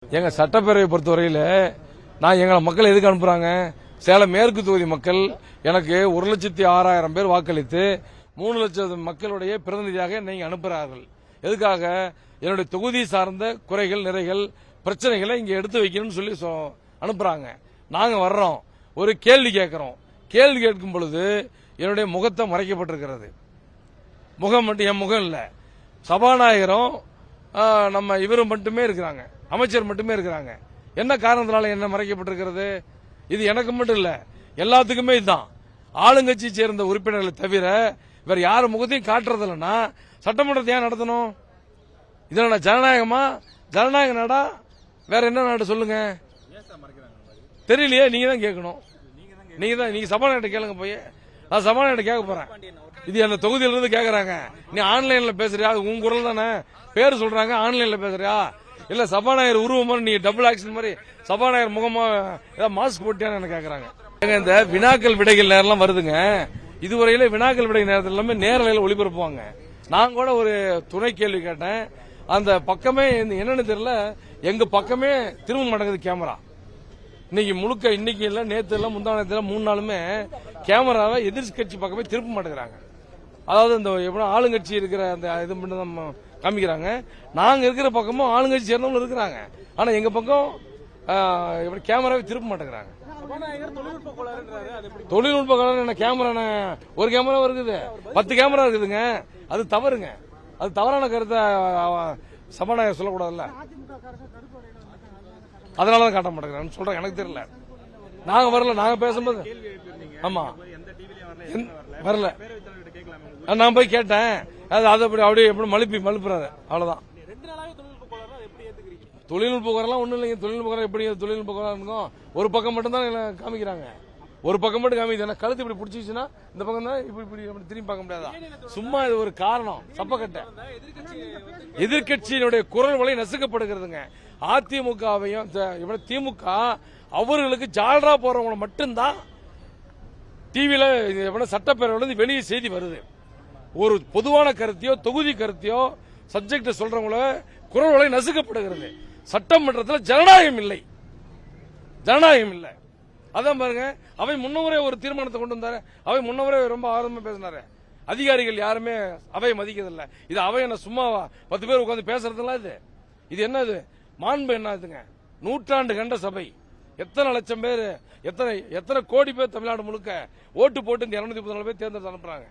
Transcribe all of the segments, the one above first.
எங்க சட்டப்பேரவை பொறுத்தவரையில நான் எங்களை மக்கள் எதுக்கு அனுப்புறாங்க? சேலம் மேற்கு தொகுதி மக்கள் எனக்கு 1,06,000 பேர் வாக்களித்து 3 லட்சம் மக்களுடைய பிரதிநிதியாக நீங்க அனுப்புகிறார்கள். எதுக்காக? என்னுடைய தொகுதி சார்ந்த குறைகள் நிறைகள் பிரச்சனைகளை இங்க எடுத்து வைக்கணும்னு சொல்லி அனுப்புறாங்க. நாங்க வர்றோம், ஒரு கேள்வி கேட்கிறோம். கேள்வி கேட்கும் பொழுது என்னுடைய முகத்தை மறைக்கப்பட்டிருக்கிறது. முகம் மட்டும் என் முகம் இல்ல, சபாநாயகரும் நம்ம இவரும் மட்டுமே இருக்கிறாங்க, அமைச்சர் மட்டுமே இருக்கிறாங்க. என்ன காரணத்தினால என்ன மறைக்கப்பட்டிருக்கிறது? இது எனக்கு மட்டும் இல்ல, எல்லாத்துக்குமே இதுதான். ஆளுங்கட்சியை சேர்ந்த உறுப்பினர்களை தவிர வேற யார் முகத்தையும் காட்டுறது இல்லைன்னா சட்டமன்றத்தை ஏன் நடத்தணும்? இதுல ஜனநாயகமா? ஜனநாயக நாடா வேற என்ன நாடு சொல்லுங்க? தெரியலையே, நீங்க தான் கேட்கணும். நீங்க சபாநாயகர் கேளுங்க. போய் நான் சபாநாயகர் கேட்க போறேன். இது அந்த தொகுதியில இருந்து கேக்குறாங்க. நீ ஆன்லைன்ல பேசுறியா? உங்க குரல் தானே, பேர் சொல்றாங்க, ஆன்லைன்ல பேசுறியா? இல்ல சபாநாயகர் உருவமா நீ டபுள் ஆக்ஷன் மாதிரி சபாநாயகர் முகமா ஏதாவது மாஸ்க் போட்டியான்னு கேக்குறாங்க. இந்த வினாக்கள் விடைகள் நேரம் வருதுங்க. இதுவரையில வினாக்கள் விடை நேரத்தில் எல்லாமே நேரலையில் ஒளிபரப்புவாங்க. நான் கூட ஒரு துணை கேள்வி கேட்டேன். அந்த பக்கமே என்னன்னு தெரியல, எங்க பக்கமே திரும்ப மாட்டேங்குது கேமரா. இன்னைக்கு முழுக்க, இன்னைக்கு இல்ல நேத்து இல்ல முந்தானத்துல 3 நாளுமே கேமராவை எதிர்கட்சி பக்கமே திருப்ப மாட்டேங்கிறாங்க. அதாவது இந்த ஆளுங்கட்சி இருக்கிற அந்த இது மட்டும் தான் காமிக்கிறாங்க. நாங்க இருக்கிற பக்கமும் ஆளுங்கட்சி சேர்ந்தவங்க இருக்கிறாங்க. ஆனா எங்க பக்கம் கேமராவை திருப்ப மாட்டேங்கிறாங்க. தொழில்நுட்ப கோளாறு என்ன? கேமரா ஒரு கேமரா இருக்குது, 10 கேமரா இருக்குதுங்க. அது தவறுங்க. அது தவறான கருத்தை சபாநாயகர் சொல்லக்கூடாதுல்ல. அதனாலதான் காட்ட மாட்டேங்கிறான்னு சொல்றேன். எனக்கு தெரியல, நாங்க வரல. நாங்க பேசும்போது ஆமா வரல. நான் போய் கேட்டேன். அது அப்படியே எப்படி மழுப்புறாரு, அவ்வளவுதான். தொழில்நுட்ப குறைலாம் ஒண்ணும் இல்லைங்க. தொழில்நுட்ப குறை எப்படி தொழில்நுட்ப குறை இருக்கும்? ஒரு பக்கம் மட்டும் தான் காமிக்கிறாங்க, ஒரு பக்கம் மட்டும் காமிக்குது. கழுத்து இப்படி பிடிச்சிச்சுன்னா இந்த பக்கம் தான் இப்படி திரும்பி பார்க்க முடியாதா? சும்மா இது ஒரு காரணம், சப்பக்கட்ட. எதிர்கட்சியினுடைய குரல் வலை நசுக்கப்படுகிறதுங்க. அதிமுகவையும் திமுக அவர்களுக்கு ஜால்ரா போறவங்களை மட்டும்தான் டிவியில சட்டப்பேரவையில வெளியே செய்தி வருது. ஒரு பொதுவான கருத்தையோ தொகுதி கருத்தையோ சப்ஜெக்ட் சொல்றவங்கள குரல் வலை நசுக்கப்படுகிறது. சட்டமன்றத்தில் ஜனநாயகம் இல்லை, ஜனநாயகம் இல்லை. அதான் பாருங்க, அவை முன்னவரே ஒரு தீர்மானத்தை கொண்டு வந்தாரு. அவை முன்னவரே ரொம்ப ஆர்வமா பேசினாரு. அதிகாரிகள் யாருமே அவையை மதிக்கிறதில்ல. இது அவை என்ன சும்மாவா 10 பேர் உட்காந்து பேசுறதுலாம்? இது என்ன? இது மாண்பு என்ன? இதுங்க நூற்றாண்டு கண்ட சபை. எத்தனை லட்சம் பேர், எத்தனை கோடி பேர் தமிழ்நாடு முழுக்க ஓட்டு போட்டு இந்த 234 பேர் தேர்ந்தெடுத்து அனுப்புறாங்க.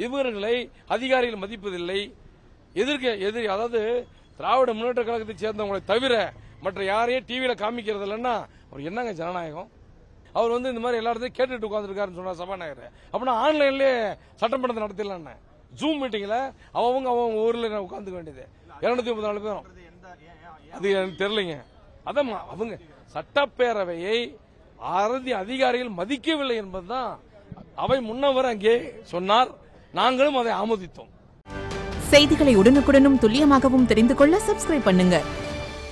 இவர்களை அதிகாரிகள் மதிப்பதில்லை. அதாவது திராவிட முன்னேற்ற கழகத்தை சேர்ந்தவங்களை தவிர மற்ற யாரையும் டிவியில காமிக்கிறது இல்லைன்னா அவர் என்னங்க ஜனநாயகம்? அவர் இந்த மாதிரி எல்லா இடத்தையும் கேட்டுட்டு உட்காந்துருக்காருன்னு சொன்னார் சபாநாயகர். அப்படின்னா ஆன்லைன்லயே சட்டமன்றத்தை நடத்திடலாம். ஜூம் மீட்டிங்ல அவங்க ஊர்ல உட்காந்துக்க வேண்டியது 234 பேரும். அது எனக்கு தெரியலைங்க. அதான் அவங்க சட்டப்பேரவையை அதிகாரிகள் மதிக்கவில்லை என்பதுதான் அவை முன்னவர் அங்கே சொன்னார். நாங்களும் அதை ஆமோதித்தோம். செய்திகளை உடனுக்குடனும் துல்லியமாகவும் தெரிந்து கொள்ள சப்ஸ்கிரைப் பண்ணுங்க.